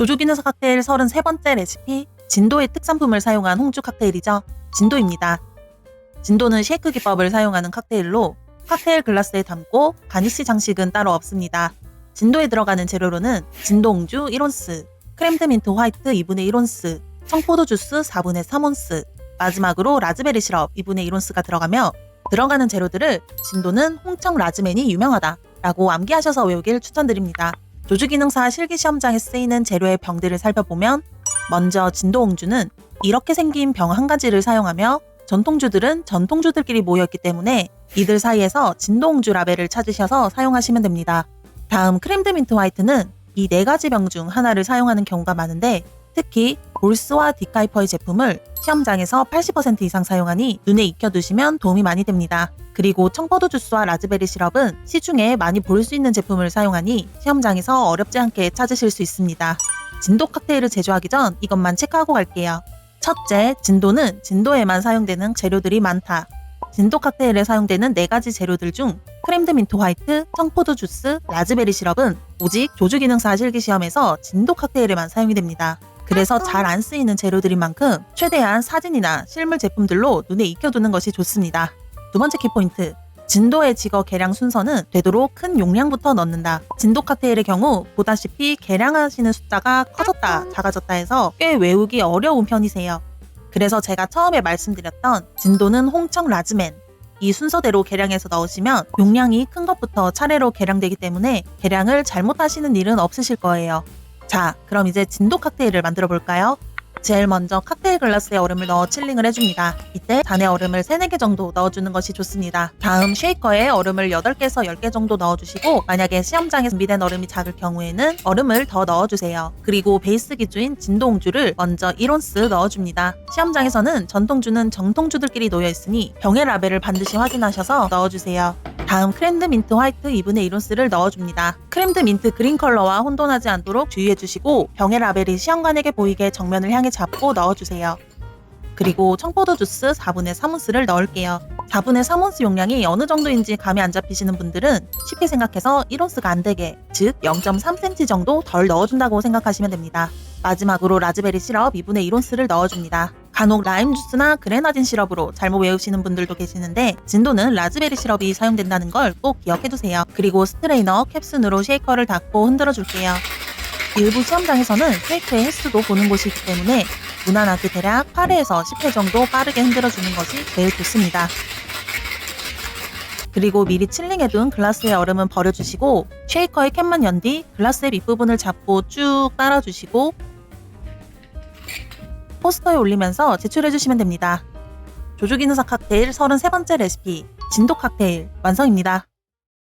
조조기능사 칵테일 33번째 레시피, 진도의 특산품을 사용한 홍주 칵테일이죠. 진도입니다. 진도는 쉐이크 기법을 사용하는 칵테일로 칵테일 글라스에 담고 가니쉬 장식은 따로 없습니다. 진도에 들어가는 재료로는 진도 홍주 1온스, 크렘드 민트 화이트 2분의 1온스, 청포도 주스 4분의 3온스, 마지막으로 라즈베리 시럽 2분의 1온스가 들어가며, 들어가는 재료들을 진도는 홍청 라즈맨이 유명하다 라고 암기하셔서 외우길 추천드립니다. 조주기능사 실기시험장에 쓰이는 재료의 병들을 살펴보면, 먼저 진도 홍주는 이렇게 생긴 병 한 가지를 사용하며 전통주들은 전통주들끼리 모여있기 때문에 이들 사이에서 진도 홍주 라벨을 찾으셔서 사용하시면 됩니다. 다음 크렘드 민트 화이트는 이 네 가지 병 중 하나를 사용하는 경우가 많은데, 특히 볼스와 디카이퍼의 제품을 시험장에서 80% 이상 사용하니 눈에 익혀두시면 도움이 많이 됩니다. 그리고 청포도 주스와 라즈베리 시럽은 시중에 많이 볼 수 있는 제품을 사용하니 시험장에서 어렵지 않게 찾으실 수 있습니다. 진도 칵테일을 제조하기 전 이것만 체크하고 갈게요. 첫째, 진도는 진도에만 사용되는 재료들이 많다. 진도 칵테일에 사용되는 4가지 재료들 중 크렘드 민트 화이트, 청포도 주스, 라즈베리 시럽은 오직 조주기능사 실기시험에서 진도 칵테일에만 사용이 됩니다. 그래서 잘 안 쓰이는 재료들인 만큼 최대한 사진이나 실물 제품들로 눈에 익혀두는 것이 좋습니다. 두 번째 키포인트, 진도의 지거 계량 순서는 되도록 큰 용량부터 넣는다. 진도 칵테일의 경우 보다시피 계량하시는 숫자가 커졌다 작아졌다 해서 꽤 외우기 어려운 편이세요. 그래서 제가 처음에 말씀드렸던 진도는 홍청 라즈맨, 이 순서대로 계량해서 넣으시면 용량이 큰 것부터 차례로 계량되기 때문에 계량을 잘못하시는 일은 없으실 거예요. 자, 그럼 이제 진도 칵테일을 만들어 볼까요? 제일 먼저 칵테일 글라스에 얼음을 넣어 칠링을 해줍니다. 이때 잔에 얼음을 3, 4개 정도 넣어주는 것이 좋습니다. 다음 쉐이커에 얼음을 8개에서 10개 정도 넣어주시고, 만약에 시험장에 준비된 얼음이 작을 경우에는 얼음을 더 넣어주세요. 그리고 베이스 기주인 진도 홍주를 먼저 1온스 넣어줍니다. 시험장에서는 전통주는 정통주들끼리 놓여있으니 병의 라벨을 반드시 확인하셔서 넣어주세요. 다음 크렘드 민트 화이트 2분의 1온스를 넣어줍니다. 크렘드 민트 그린 컬러와 혼돈하지 않도록 주의해주시고, 병의 라벨이 시험관에게 보이게 정면을 향해 잡고 넣어주세요. 그리고 청포도 주스 4분의 3온스를 넣을게요. 4분의 3온스 용량이 어느 정도인지 감이 안 잡히시는 분들은 쉽게 생각해서 1온스가 안 되게, 즉 0.3cm 정도 덜 넣어준다고 생각하시면 됩니다. 마지막으로 라즈베리 시럽 2분의 1온스를 넣어줍니다. 간혹 라임 주스나 그레나딘 시럽으로 잘못 외우시는 분들도 계시는데, 진도는 라즈베리 시럽이 사용된다는 걸 꼭 기억해두세요. 그리고 스트레이너 캡순으로 쉐이커를 닫고 흔들어 줄게요. 일부 시험장에서는 쉐이크의 횟수도 보는 곳이 있기 때문에 무난하게 대략 8회에서 10회 정도 빠르게 흔들어 주는 것이 제일 좋습니다. 그리고 미리 칠링해둔 글라스의 얼음은 버려주시고, 쉐이커의 캡만 연 뒤 글라스의 밑부분을 잡고 쭉 따라주시고 포스터에 올리면서 제출해주시면 됩니다. 조주기능사 칵테일 33번째 레시피, 진도 칵테일 완성입니다.